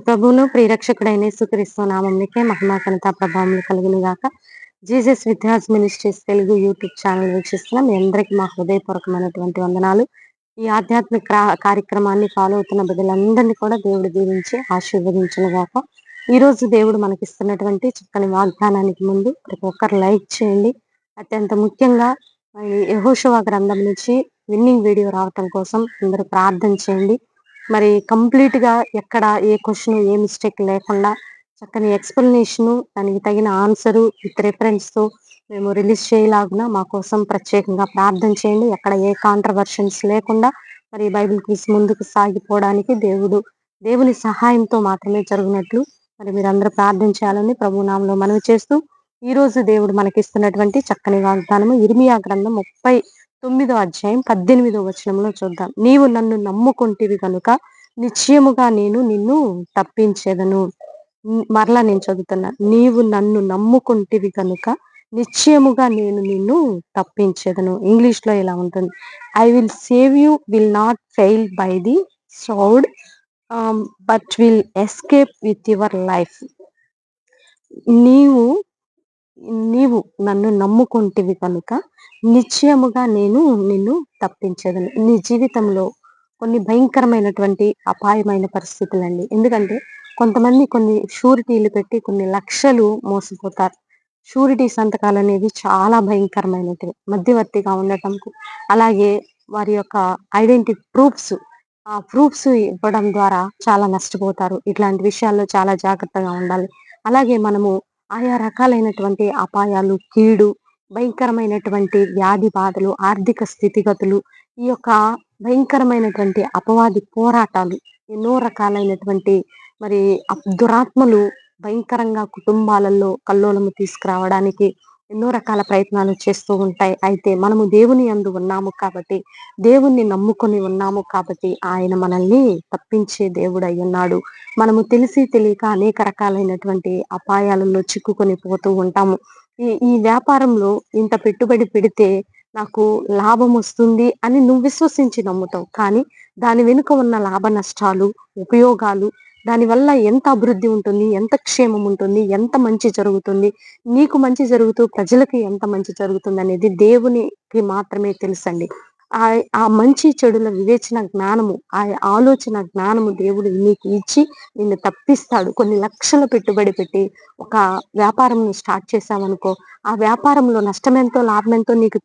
ప్రభువును ప్రియరక్షకుడైన యేసుక్రీస్తు నామమునకే మహిమ ఘనత ప్రభావములు కలుగును గాక. Jesus Vidya's ministries Telugu YouTube channel వీక్షిస్తున్న మీ అందరికీ మా హృదయపూర్వకమైనటువంటి వందనాలు. ఈ ఆధ్యాత్మిక కార్యక్రమాన్ని ఫాలో అవుతున్న బిడ్డలందరినీ కూడా దేవుడు దీవించి ఆశీర్వదించును గాక. ఈ రోజు దేవుడు మనకిస్తున్నటువంటి చక్కని వాగ్దానానికి ముందు ప్రతి ఒక్కరు లైక్ చేయండి. అత్యంత ముఖ్యంగా యెహోషువ గ్రంథం నుంచి విన్నింగ్ వీడియో రావటం కోసం అందరూ ప్రార్థన చేయండి. మరి కంప్లీట్ గా ఎక్కడ ఏ క్వశ్చన్ ఏ మిస్టేక్ లేకుండా చక్కని ఎక్స్ప్లెనేషన్ దానికి తగిన ఆన్సరు విత్ రెఫరెన్స్ తో మేము రిలీజ్ చేయలాగున మా కోసం ప్రత్యేకంగా ప్రార్థన చేయండి. ఎక్కడ ఏ కాంట్రవర్షన్స్ లేకుండా మరి బైబిల్ క్విజ్ ముందుకు సాగిపోవడానికి దేవుని సహాయంతో మాత్రమే జరిగినట్లు మరి మీరందరూ ప్రార్థన చేయాలని ప్రభు నామములో మనవి చేస్తూ ఈ రోజు దేవుడు మనకిస్తున్నటువంటి చక్కని వాగ్దానము ఇర్మియా గ్రంథం 39వ అధ్యాయం 18వ వచనంలో చూద్దాం. నీవు నన్ను నమ్ముకొంటివి కనుక నిశ్చయముగా నేను నిన్ను తప్పించేదను. మరలా నేను చదువుతున్నా. నీవు నన్ను నమ్ముకొంటివి కనుక నిశ్చయముగా నేను నిన్ను తప్పించేదను. ఇంగ్లీష్ లో ఇలా ఉంటుంది. I will save you will not fail by the sword but will escape with your life. నీవు నన్ను నమ్ముకొంటివి కనుక నిశ్చయముగా నేను నిన్ను తప్పించేదను. నీ జీవితంలో కొన్ని భయంకరమైనటువంటి అపాయమైన పరిస్థితులండి. ఎందుకంటే కొంతమంది కొన్ని షూరిటీలు పెట్టి కొన్ని లక్షలు మోసపోతారు. షూరిటీ సంతకాలు అనేవి చాలా భయంకరమైనవి. మధ్యవర్తిగా ఉండటం, అలాగే వారి యొక్క ఐడెంటిటీ ప్రూఫ్స్ ఇవ్వడం ద్వారా చాలా నష్టపోతారు. ఇట్లాంటి విషయాల్లో చాలా జాగ్రత్తగా ఉండాలి. అలాగే మనము ఆయా రకాలైనటువంటి అపాయాలు, కీడు, భయంకరమైనటువంటి వ్యాధి బాధలు, ఆర్థిక స్థితిగతులు, ఈ యొక్క భయంకరమైనటువంటి అపవాది పోరాటాలు, ఎన్నో రకాలైనటువంటి మరి దురాత్మలు భయంకరంగా కుటుంబాలలో కల్లోలము తీసుకురావడానికి ఎన్నో రకాల ప్రయత్నాలు చేస్తూ ఉంటాయి. అయితే మనము దేవుని యందు ఉన్నాము కాబట్టి, దేవుణ్ణి నమ్ముకొని ఉన్నాము కాబట్టి ఆయన మనల్ని తప్పించే దేవుడు అయి ఉన్నాడు. మనము తెలిసి తెలియక అనేక రకాలైనటువంటి అపాయాలలో చిక్కుకొని పోతూ ఉంటాము. ఈ వ్యాపారంలో ఇంత పెట్టుబడి పెడితే నాకు లాభం వస్తుంది అని నువ్వు విశ్వసించి నమ్ముతావు. కానీ దాని వెనుక ఉన్న లాభ నష్టాలు, ఉపయోగాలు, దానివల్ల ఎంత అభివృద్ధి ఉంటుంది, ఎంత క్షేమం ఉంటుంది, ఎంత మంచి జరుగుతుంది, నీకు మంచి జరుగుతూ ప్రజలకి ఎంత మంచి జరుగుతుంది అనేది దేవునికి మాత్రమే తెలుసండి. ఆ మంచి చెడుల వివేచన జ్ఞానము, ఆ ఆలోచన జ్ఞానము దేవుడు నీకు ఇచ్చి నిన్ను తప్పిస్తాడు. కొన్ని లక్షల పెట్టుబడి పెట్టి ఒక వ్యాపారం స్టార్ట్ చేసావనుకో, ఆ వ్యాపారంలో నష్టమెంతో లాభమెంతో నీకు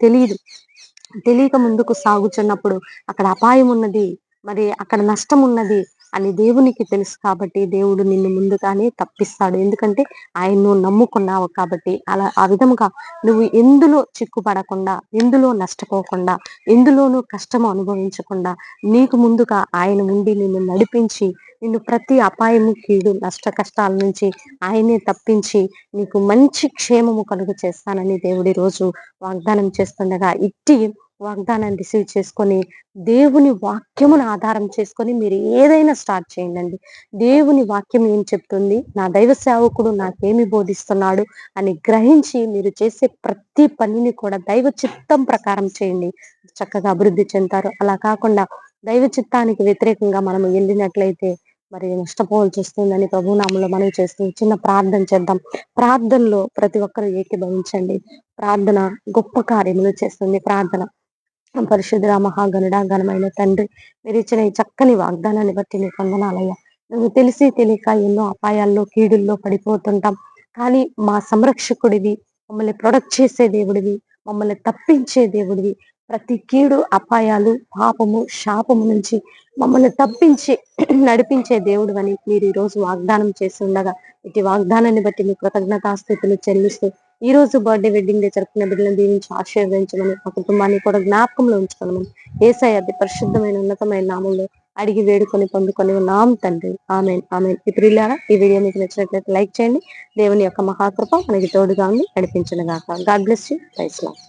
తెలియక ముందుకు సాగుచున్నప్పుడు అక్కడ అపాయం ఉన్నది, మరి అక్కడ నష్టం ఉన్నది అని దేవునికి తెలుసు. కాబట్టి దేవుడు నిన్ను ముందుగానే తప్పిస్తాడు. ఎందుకంటే ఆయన్ను నమ్ముకున్నావు కాబట్టి. ఆ విధముగా నువ్వు ఎందులో చిక్కుపడకుండా, ఎందులో నష్టపోకుండా, ఎందులోనూ కష్టము అనుభవించకుండా నీకు ముందుగా ఆయన ఉండి నిన్ను నడిపించి నిన్ను ప్రతి అపాయము, కీడు, నష్ట కష్టాల నుంచి ఆయనే తప్పించి నీకు మంచి క్షేమము కలుగ చేస్తానని దేవుడి రోజు వాగ్దానం చేస్తుండగా, ఇట్టి వాగ్దానాన్ని రిసీవ్ చేసుకొని దేవుని వాక్యమును ఆధారం చేసుకొని మీరు ఏదైనా స్టార్ట్ చేయండి. దేవుని వాక్యం ఏం చెప్తుంది, నా దైవ సేవకుడు నాకేమి బోధిస్తున్నాడు అని గ్రహించి మీరు చేసే ప్రతి పనిని కూడా దైవ చిత్తం ప్రకారం చేయండి. చక్కగా అభివృద్ధి చెందుతారు. అలా కాకుండా దైవ చిత్తానికి వ్యతిరేకంగా మనం వెళ్ళినట్లయితే మరి నష్టపోవాల్సి వస్తుందని ప్రభునామంలో మనం చేస్తూ చిన్న ప్రార్థన చేద్దాం. ప్రార్థనలో ప్రతి ఒక్కరు ఏకీభవించండి. ప్రార్థన గొప్ప కార్యములు చేస్తుంది. ప్రార్థన. పరిశుద్ధుడా, మహాగణుడా, ఘనమైన తండ్రి, మీరు ఇచ్చిన ఈ చక్కని వాగ్దానాన్ని బట్టి నీకు వందనాలయ్యా. నువ్వు తెలిసి తెలియక ఎన్నో అపాయాల్లో, కీడుల్లో పడిపోతుంటాం. కానీ మా సంరక్షకుడివి, మమ్మల్ని ప్రొటెక్ట్ చేసే దేవుడివి, మమ్మల్ని తప్పించే దేవుడివి, ప్రతి కీడు, అపాయాలు, పాపము, శాపము నుంచి మమ్మల్ని తప్పించి నడిపించే దేవుడు అని మీరు ఈ రోజు వాగ్దానం చేసి ఉండగా, ఇటు వాగ్దానాన్ని బట్టి మీ కృతజ్ఞతాస్థితులు చెల్లిస్తూ ఈ రోజు బర్త్డే, వెడ్డింగ్ డే జరుపుకున్న బిడ్డలను దీవించి ఆశీర్వదించమని, మా కుటుంబాన్ని కూడా జ్ఞాపకంలో ఉంచుకోమని యేసయ్య అతి పరిశుద్ధమైన ఉన్నతమైన నామంలో అడిగి వేడుకొని పొందుకొని ఉన్నాం తండ్రి. ఆమేన్, ఆమేన్. ప్రియులారా, ఈ వీడియో మీకు నచ్చినట్లయితే లైక్ చేయండి. దేవుని యొక్క మహాకృప మనకి తోడుగా ఉండి నడిపించును గాక. God bless you. Praise lord.